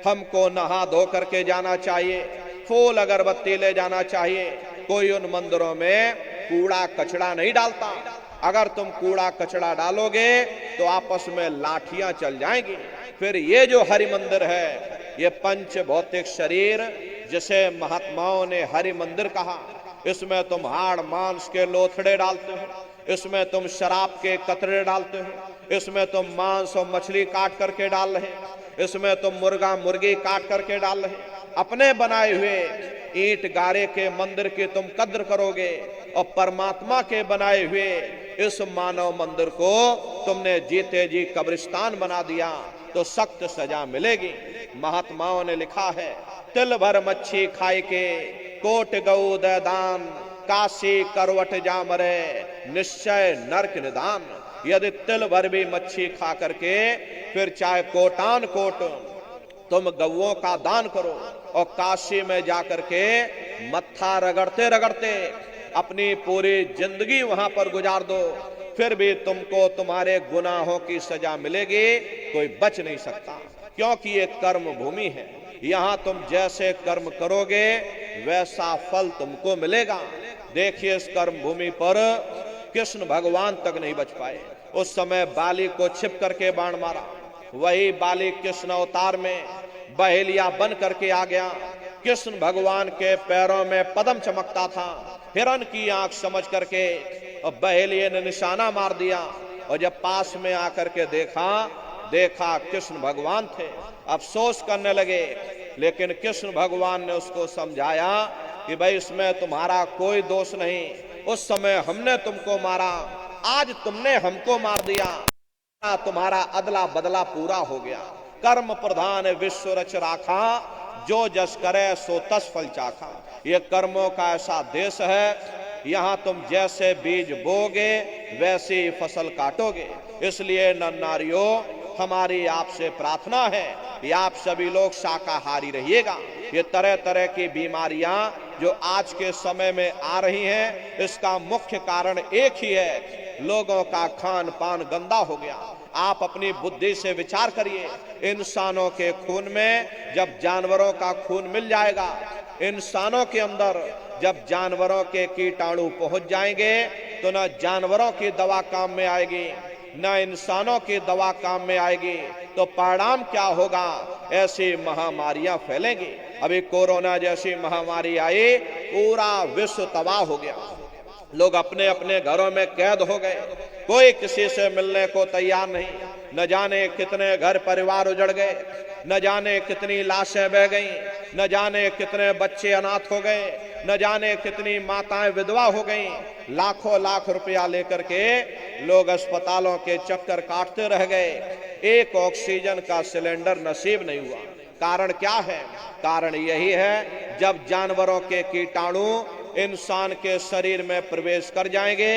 हमको नहा धो करके जाना चाहिए, फूल अगरबत्ती ले जाना चाहिए। कोई उन मंदिरों में कूड़ा कचड़ा नहीं डालता। अगर तुम कूड़ा कचड़ा डालोगे तो आपस में लाठियां चल जाएंगी। फिर ये जो हरि मंदिर है, ये पंच भौतिक शरीर जिसे महात्माओं ने हरि मंदिर कहा, इसमें तुम हाड़ मांस के लोथड़े डालते हो, इसमें तुम शराब के कतरे डालते हो, इसमें तुम मांस और मछली काट करके डाल रहे, इसमें तुम मुर्गा मुर्गी काट करके डाल रहे। अपने बनाए हुए ईंट गारे के मंदिर की तुम कद्र करोगे और परमात्मा के बनाए हुए इस मानव मंदिर को तुमने जीते जी कब्रिस्तान बना दिया तो सख्त सजा मिलेगी। महात्माओं ने लिखा है, तिल भर मच्छी खाए के कोट गऊ दे दान, काशी करवट जामरे निश्चय नरक निदान। यदि तिल भर भी मच्छी खा करके फिर चाहे कोटान कोट तुम गौओं का दान करो और काशी में जाकर के मत्था रगड़ते रगड़ते अपनी पूरी जिंदगी वहां पर गुजार दो, फिर भी तुमको तुम्हारे गुनाहों की सजा मिलेगी, कोई बच नहीं सकता। क्योंकि ये कर्म भूमि है, यहां तुम जैसे कर्म करोगे वैसा फल तुमको मिलेगा। देखिए इस कर्म भूमि पर कृष्ण भगवान तक नहीं बच पाए। उस समय बाली को छिप करके बाण मारा, वही बाली कृष्ण अवतार में बहेलिया बन करके आ गया। कृष्ण भगवान के पैरों में पद्म चमकता था, हिरण की आंख समझ करके और बहेलिये ने निशाना मार दिया, और जब पास में आकर के देखा कृष्ण भगवान थे, अफसोस करने लगे। लेकिन कृष्ण भगवान ने उसको समझाया कि भाई इसमें तुम्हारा कोई दोष नहीं, उस समय हमने तुमको मारा, आज तुमने हमको मार दिया, तुम्हारा अदला बदला पूरा हो गया। कर्म प्रधान विश्व रच राखा, जो जस करे सो तस फल चाखा। ये कर्मों का ऐसा देश है, यहाँ तुम जैसे बीज बोगे वैसी फसल काटोगे। इसलिए नर नारियों हमारी आपसे प्रार्थना है कि आप सभी लोग शाकाहारी रहिएगा। ये तरह तरह की बीमारियां जो आज के समय में आ रही हैं, इसका मुख्य कारण एक ही है, लोगों का खान पान गंदा हो गया। आप अपनी बुद्धि से विचार करिए, इंसानों के खून में जब जानवरों का खून मिल जाएगा, इंसानों के अंदर जब जानवरों के कीटाणु पहुंच जाएंगे तो न जानवरों की दवा काम में आएगी न इंसानों की दवा काम में आएगी, तो परिणाम क्या होगा? ऐसी महामारियां फैलेंगी। अभी कोरोना जैसी महामारी आई, पूरा विश्व तबाह हो गया, लोग अपने अपने घरों में कैद हो गए, कोई किसी से मिलने को तैयार नहीं। न जाने कितने घर परिवार उजड़ गए, न जाने कितनी लाशें बह गईं, न जाने कितने बच्चे अनाथ हो गए, न जाने कितनी माताएं विधवा हो गईं। लाखों लाख रुपया लेकर के लोग अस्पतालों के चक्कर काटते रह गए, एक ऑक्सीजन का सिलेंडर नसीब नहीं हुआ। कारण क्या है? कारण यही है, जब जानवरों के कीटाणु इंसान के शरीर में प्रवेश कर जाएंगे,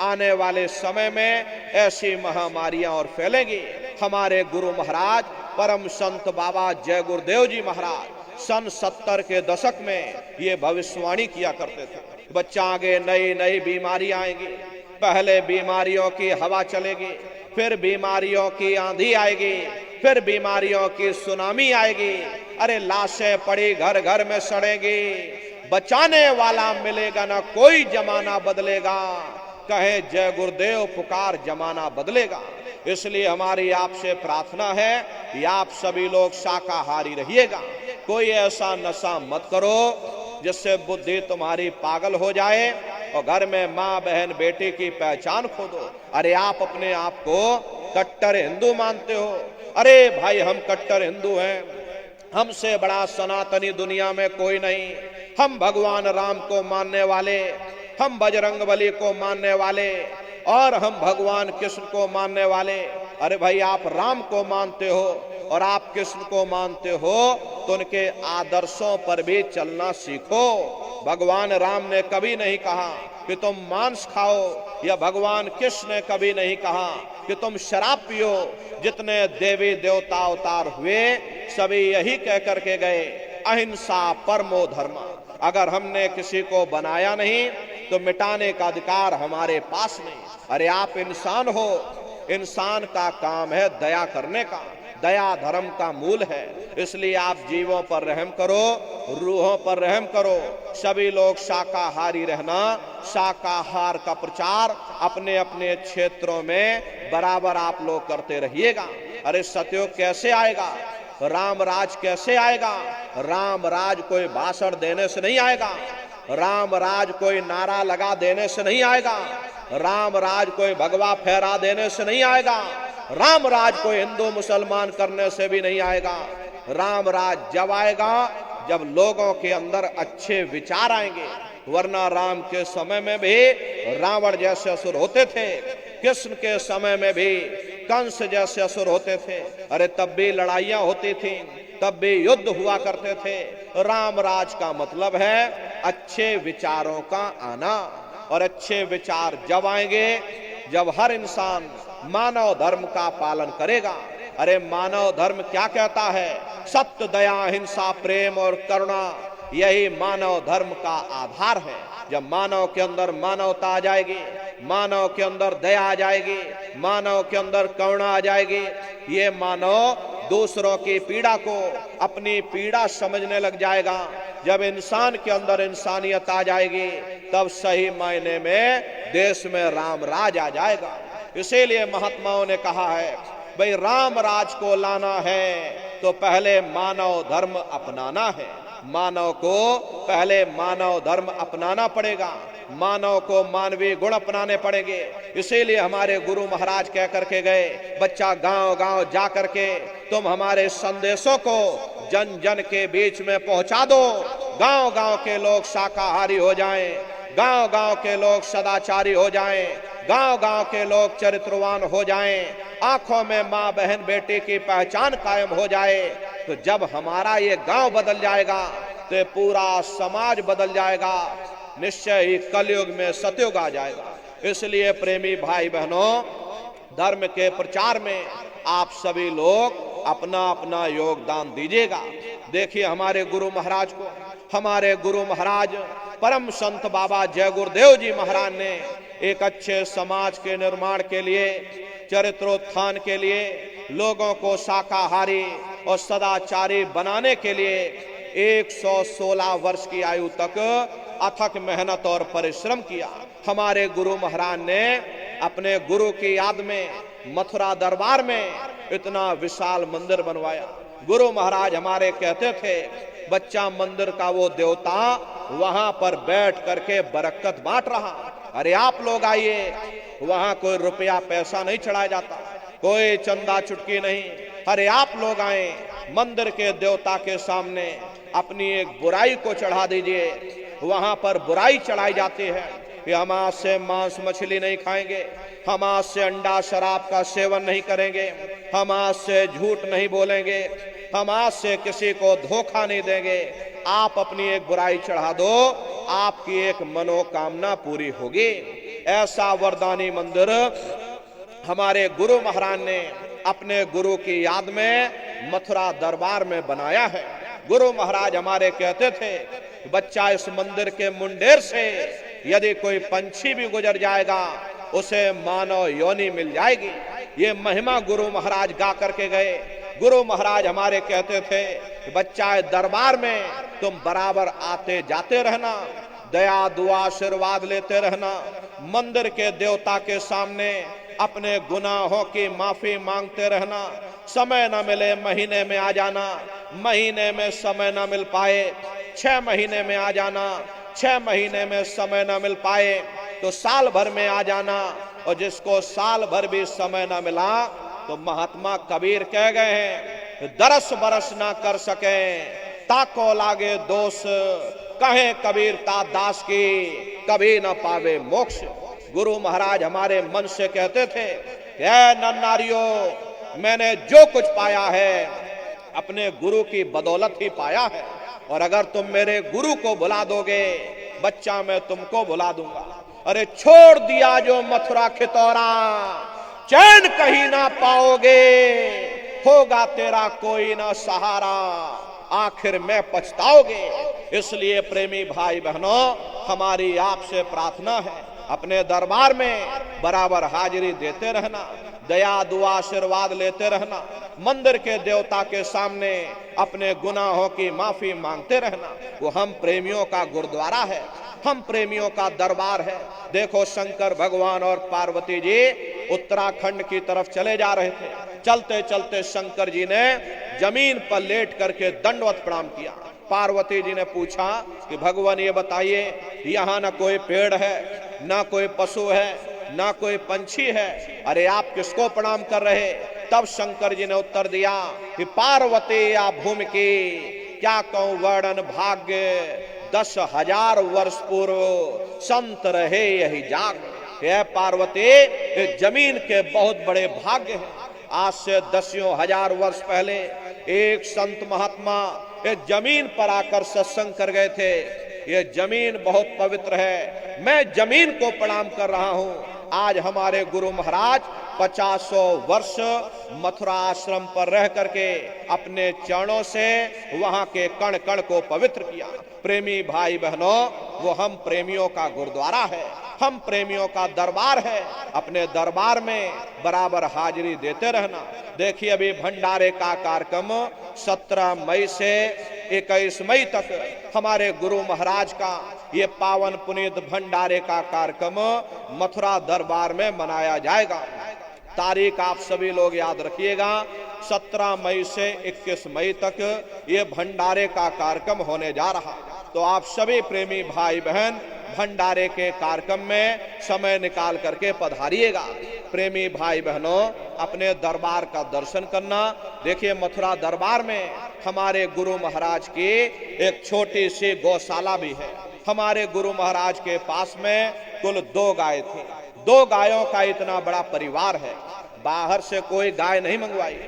आने वाले समय में ऐसी महामारियां और फैलेंगी। हमारे गुरु महाराज परम संत बाबा जय गुरुदेव जी महाराज सन 70 के दशक में ये भविष्यवाणी किया करते थे। बच्चा आगे नई नई बीमारी आएगी, पहले बीमारियों की हवा चलेगी, फिर बीमारियों की आंधी आएगी, फिर बीमारियों की सुनामी आएगी। अरे लाशें पड़ी घर घर में सड़ेगी, बचाने वाला मिलेगा ना कोई, जमाना बदलेगा। कहे जय गुरुदेव पुकार, जमाना बदलेगा। इसलिए हमारी आपसे प्रार्थना है कि आप सभी लोग शाकाहारी रहिएगा। कोई ऐसा नशा मत करो जिससे बुद्धि तुम्हारी पागल हो जाए और घर में माँ बहन बेटी की पहचान खो दो। अरे आप अपने आप को कट्टर हिंदू मानते हो, अरे भाई हम कट्टर हिंदू हैं, हमसे बड़ा सनातनी दुनिया में कोई नहीं, हम भगवान राम को मानने वाले, हम बजरंगबली को मानने वाले और हम भगवान कृष्ण को मानने वाले। अरे भाई आप राम को मानते हो और आप कृष्ण को मानते हो तो उनके आदर्शों पर भी चलना सीखो। भगवान राम ने कभी नहीं कहा कि तुम मांस खाओ, या भगवान कृष्ण ने कभी नहीं कहा कि तुम शराब पियो। जितने देवी देवता अवतार हुए सभी यही कह करके गए, अहिंसा परमो धर्म। अगर हमने किसी को बनाया नहीं तो मिटाने का अधिकार हमारे पास नहीं। अरे आप इंसान हो, इंसान का काम है दया करने का, दया धर्म का मूल है। इसलिए आप जीवों पर रहम करो, रूहों पर रहम करो। सभी लोग शाकाहारी रहना, शाकाहार का प्रचार अपने अपने क्षेत्रों में बराबर आप लोग करते रहिएगा। अरे सतयुग कैसे आएगा? राम राज कैसे आएगा? राम राज कोई भाषण देने से नहीं आएगा, राम राज कोई नारा लगा देने से नहीं आएगा, राम राज कोई भगवा फहरा देने से नहीं आएगा, राम राज कोई हिंदू मुसलमान करने से भी नहीं आएगा। राम राज जब आएगा जब लोगों के अंदर अच्छे विचार आएंगे। वरना राम के समय में भी रावण जैसे असुर होते थे, कृष्ण के समय में भी कंस जैसे असुर होते थे। अरे तब भी लड़ाइयां होती थी, तब भी युद्ध हुआ करते थे। राम राज का मतलब है अच्छे विचारों का आना, और अच्छे विचार जब आएंगे जब हर इंसान मानव धर्म का पालन करेगा। अरे मानव धर्म क्या कहता है? सत्य, दया, अहिंसा, प्रेम और करुणा, यही मानव धर्म का आधार है। जब मानव के अंदर मानवता आ जाएगी, मानव के अंदर दया आ जाएगी, मानव के अंदर करुणा आ जाएगी, ये मानव दूसरों की पीड़ा को अपनी पीड़ा समझने लग जाएगा। जब इंसान के अंदर इंसानियत आ जाएगी तब सही मायने में देश में राम राज आ जाएगा। इसीलिए महात्माओं ने कहा है भाई राम राज को लाना है तो पहले मानव धर्म अपनाना है। मानव को पहले मानव धर्म अपनाना पड़ेगा, मानव को मानवीय गुण अपनाने पड़ेंगे। इसीलिए हमारे गुरु महाराज कह करके गए, बच्चा गांव गांव जा करके तुम हमारे संदेशों को जन जन के बीच में पहुंचा दो। गांव गांव के लोग शाकाहारी हो जाएं, गांव गांव के लोग सदाचारी हो जाएं, गांव गांव के लोग चरित्रवान हो जाएं, आंखों में माँ बहन बेटी की पहचान कायम हो जाए। तो जब हमारा ये गांव बदल जाएगा तो पूरा समाज बदल जाएगा, निश्चय ही कलयुग में सतयुग आ जाएगा। इसलिए प्रेमी भाई बहनों, धर्म के प्रचार में आप सभी लोग अपना अपना योगदान दीजिएगा। देखिए हमारे गुरु महाराज को, हमारे गुरु महाराज परम संत बाबा जय गुरुदेव जी महाराज ने एक अच्छे समाज के निर्माण के लिए, चरित्रोत्थान के लिए, लोगों को शाकाहारी और सदाचारी बनाने के लिए 116 वर्ष की आयु तक अथक मेहनत और परिश्रम किया। हमारे गुरु महाराज ने अपने गुरु की याद में मथुरा दरबार में इतना विशाल मंदिर बनवाया। गुरु महाराज हमारे कहते थे, बच्चा मंदिर का वो देवता वहां पर बैठ करके बरकत बांट रहा। अरे आप लोग आइए, वहां कोई रुपया पैसा नहीं चढ़ाया जाता, कोई चंदा चुटकी नहीं। अरे आप लोग आए, मंदिर के देवता के सामने अपनी एक बुराई को चढ़ा दीजिए। वहां पर बुराई चढ़ाई जाती है कि हम आज से मांस मछली नहीं खाएंगे, हम आज से अंडा शराब का सेवन नहीं करेंगे, हम आज से झूठ नहीं बोलेंगे, हम आज से किसी को धोखा नहीं देंगे। आप अपनी एक बुराई चढ़ा दो, आपकी एक मनोकामना पूरी होगी। ऐसा वरदानी मंदिर हमारे गुरु महाराज ने अपने गुरु की याद में मथुरा दरबार में बनाया है। गुरु महाराज हमारे कहते थे, बच्चा इस मंदिर के मुंडेर से यदि कोई पंछी भी गुजर जाएगा उसे मानव योनि मिल जाएगी। ये महिमा गुरु महाराज गा करके गए। गुरु महाराज हमारे कहते थे, बच्चा दरबार में तुम बराबर आते जाते रहना, दया दुआ आशीर्वाद लेते रहना, मंदिर के देवता के सामने अपने गुनाहों की माफी मांगते रहना। समय न मिले महीने में आ जाना, महीने में समय न मिल पाए 6 महीने में आ जाना, 6 महीने में समय न मिल पाए तो साल भर में आ जाना। और जिसको साल भर भी समय न मिला तो महात्मा कबीर कह गए हैं, दरस बरस ना कर सके ताको लागे दोष, कहे कबीर ता दास की कभी न पावे मोक्ष। गुरु महाराज हमारे मन से कहते थे, नर नारियों, मैंने जो कुछ पाया है अपने गुरु की बदौलत ही पाया है, और अगर तुम मेरे गुरु को भुला दोगे बच्चा मैं तुमको भुला दूंगा। अरे छोड़ दिया जो मथुरा खितौरा, चैन कहीं ना पाओगे, होगा तेरा कोई ना सहारा, आखिर में पछताओगे। इसलिए प्रेमी भाई बहनों, हमारी आपसे प्रार्थना है, अपने दरबार में बराबर हाजिरी देते रहना, दया दुआ आशीर्वाद लेते रहना, मंदिर के देवता के सामने अपने गुनाहों की माफी मांगते रहना। वो हम प्रेमियों का गुरुद्वारा है, हम प्रेमियों का दरबार है। देखो शंकर भगवान और पार्वती जी उत्तराखंड की तरफ चले जा रहे थे। चलते चलते शंकर जी ने जमीन पर लेट करके दंडवत प्रणाम किया। पार्वती जी ने पूछा कि भगवान ये बताइए, यहाँ ना कोई पेड़ है, ना कोई पशु है, ना कोई पंछी है, अरे आप किसको प्रणाम कर रहे? तब शंकर जी ने उत्तर दिया कि पार्वती या भूमि की क्या कहूं वर्णन भाग्य, 10,000 वर्ष पूर्व संत रहे यही जाग। यह पार्वती जमीन के बहुत बड़े भाग्य हैं। आज से 10,000 वर्ष पहले एक संत महात्मा इस जमीन पर आकर सत्संग कर गए थे। ये जमीन बहुत पवित्र है, मैं जमीन को प्रणाम कर रहा हूं। आज हमारे गुरु महाराज 50 वर्ष मथुरा आश्रम पर रह करके अपने चरणों से वहां के कण कण को पवित्र किया। प्रेमी भाई बहनों, वो हम प्रेमियों का गुरुद्वारा है, हम प्रेमियों का दरबार है। अपने दरबार में बराबर हाजिरी देते रहना। देखिए अभी भंडारे का कार्यक्रम 17 मई से 21 मई तक हमारे गुरु महाराज का ये पावन पुनीत भंडारे का कार्यक्रम मथुरा दरबार में मनाया जाएगा। तारीख आप सभी लोग याद रखिएगा, 17 मई से 21 मई तक ये भंडारे का कार्यक्रम होने जा रहा। तो आप सभी प्रेमी भाई बहन भंडारे के कार्यक्रम में समय निकाल करके पधारिएगा। प्रेमी भाई बहनों, अपने दरबार का दर्शन करना। देखिए मथुरा दरबार में हमारे गुरु महाराज की एक छोटी सी गौशाला भी है। हमारे गुरु महाराज के पास में कुल 2 गाय थी। 2 गायों का इतना बड़ा परिवार है, बाहर से कोई गाय नहीं मंगवाई।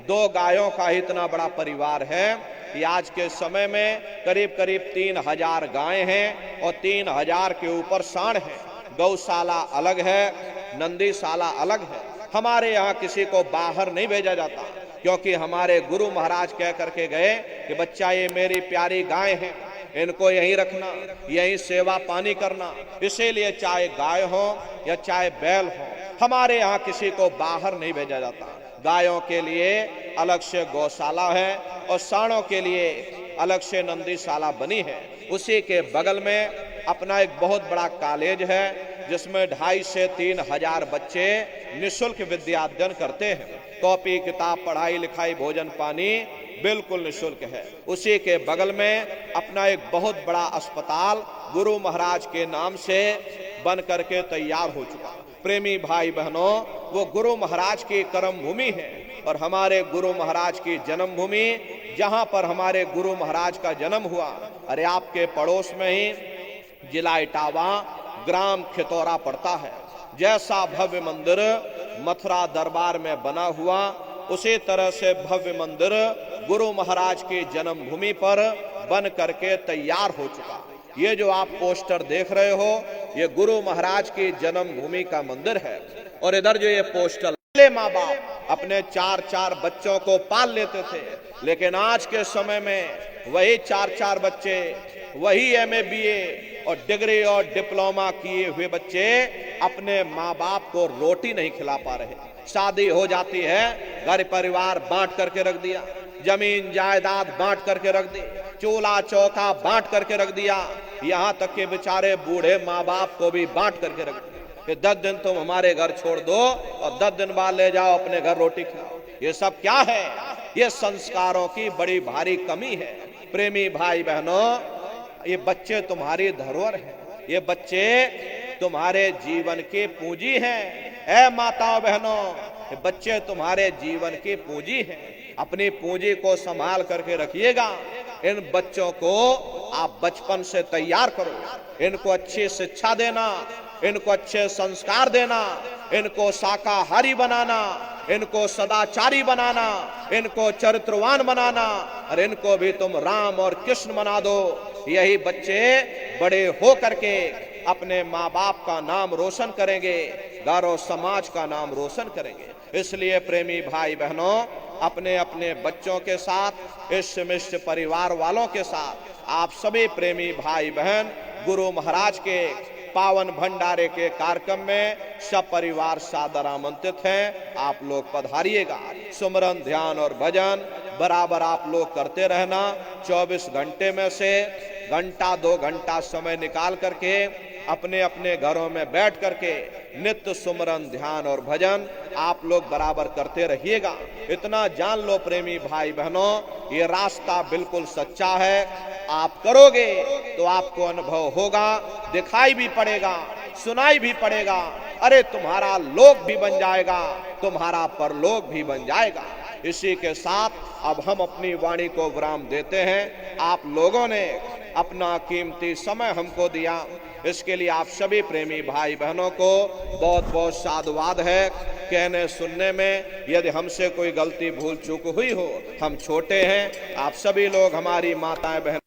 2 गायों का इतना बड़ा परिवार है कि आज के समय में करीब करीब 3,000 गायें हैं और 3,000 के ऊपर सांड है। गौशाला अलग है, नंदीशाला अलग है। हमारे यहाँ किसी को बाहर नहीं भेजा जाता, क्योंकि हमारे गुरु महाराज कह करके गए कि बच्चा ये मेरी प्यारी गाय है, इनको यहीं रखना, यहीं सेवा पानी करना। इसीलिए चाहे गाय हो या चाहे बैल हो, हमारे यहाँ किसी को बाहर नहीं भेजा जाता। गायों के लिए अलग से गौशाला है और सांडों के लिए अलग से नंदीशाला बनी है। उसी के बगल में अपना एक बहुत बड़ा कॉलेज है, जिसमें 2,500 से 3,000 बच्चे निःशुल्क विद्या अध्ययन करते हैं। कॉपी किताब, पढ़ाई लिखाई, भोजन पानी बिल्कुल निःशुल्क है। उसी के बगल में अपना एक बहुत बड़ा अस्पताल गुरु महाराज के नाम से बन करके तैयार हो चुका। प्रेमी भाई बहनों, वो गुरु महाराज की कर्म भूमि है और हमारे गुरु महाराज की जन्मभूमि, जहां पर हमारे गुरु महाराज का जन्म हुआ, अरे आपके पड़ोस में ही जिला इटावा, ग्राम खितौरा पड़ता है। जैसा भव्य मंदिर मथुरा दरबार में बना हुआ, उसी तरह से भव्य मंदिर गुरु महाराज की जन्मभूमि पर बन करके तैयार हो चुका। ये जो आप पोस्टर देख रहे हो, ये गुरु महाराज की जन्मभूमि का मंदिर है। और इधर जो ये पोस्टर, माँ बाप अपने 4-4 बच्चों को पाल लेते थे, लेकिन आज के समय में वही 4-4 बच्चे, वही MA BA और डिग्री और डिप्लोमा किए हुए बच्चे अपने माँ बाप को रोटी नहीं खिला पा रहे। शादी हो जाती है, घर परिवार बांट करके रख दिया, जमीन जायदाद बांट करके रख दी, चूल्हा चौका बांट करके रख दिया, यहाँ तक के बेचारे बूढ़े माँ बाप को भी बांट करके रख दिया कि 10 दिन तुम हमारे घर छोड़ दो और 10 दिन बाद ले जाओ अपने घर रोटी खाओ। ये सब क्या है? ये संस्कारों की बड़ी भारी कमी है। प्रेमी भाई बहनों, ये बच्चे तुम्हारी धरोहर है, ये बच्चे तुम्हारे जीवन की पूंजी हैं। ऐ माताओं बहनों, ये बच्चे तुम्हारे जीवन की पूंजी हैं। अपनी पूंजी को संभाल करके रखिएगा। इन बच्चों को आप बचपन से तैयार करो, इनको अच्छी शिक्षा देना, इनको अच्छे संस्कार देना, इनको शाकाहारी बनाना, इनको सदाचारी बनाना, इनको चरित्रवान बनाना, और इनको भी तुम राम और कृष्ण बना दो। यही बच्चे बड़े हो करके अपने माँ बाप का नाम रोशन करेंगे, घर और समाज का नाम रोशन करेंगे। इसलिए प्रेमी भाई बहनों, अपने अपने बच्चों के साथ, इष्ट मिष्ट परिवार वालों के साथ आप सभी प्रेमी भाई बहन गुरु महाराज के पावन भंडारे के कार्यक्रम में सब परिवार सादर आमंत्रित हैं। आप लोग पधारिएगा। सुमरन, ध्यान और भजन बराबर आप लोग करते रहना। 24 घंटे में से घंटा 2 घंटा समय निकाल करके अपने अपने घरों में बैठ करके नित्य सुमरन, ध्यान और भजन आप लोग बराबर करते रहिएगा। इतना जान लो प्रेमी भाई बहनों, ये रास्ता बिल्कुल सच्चा है। आप करोगे तो आपको अनुभव होगा, दिखाई भी पड़ेगा, सुनाई भी पड़ेगा। अरे तुम्हारा लोक भी बन जाएगा, तुम्हारा परलोक भी बन जाएगा। इसी के साथ अब हम अपनी वाणी को विराम देते हैं। आप लोगों ने अपना कीमती समय हमको दिया, इसके लिए आप सभी प्रेमी भाई बहनों को बहुत बहुत साधुवाद है। कहने सुनने में यदि हमसे कोई गलती भूल चूक हुई हो, हम छोटे हैं, आप सभी लोग हमारी माताएं बहन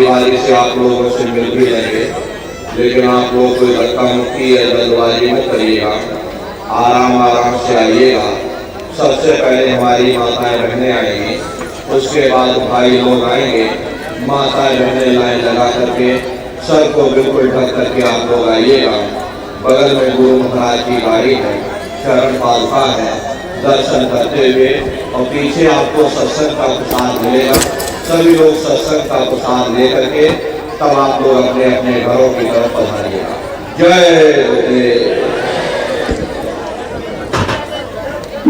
बारी से आप लोगों से मिल भी लेंगे, लेकिन आप लोग कोई धक्का मुक्की या जल्दबाजी मत करिएगा, आराम आराम से आइएगा। सबसे पहले हमारी माताएं बहनें आएंगी, उसके बाद भाई लोग आएंगे। माताएं बहनें लाइन लगा करके सर को बिल्कुल ढक करके आप लोग आइएगा। बगल में गुरु महाराज की गाड़ी है, चरण पादुका है, दर्शन करते हुए और पीछे आपको सत्संग का प्रसाद मिलेगा। सभी लोग सत्संग का प्रसाद लेकर के तब आप लोग अपने अपने घरों की तरफ पधारिएगा। जय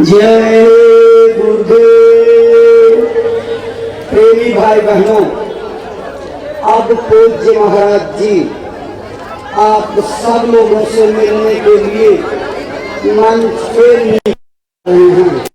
जय गुरुदेव। प्रेमी भाई बहनों, अब पूज्य महाराज जी आप सब लोगों से मिलने के लिए मंच पे रहे हैं।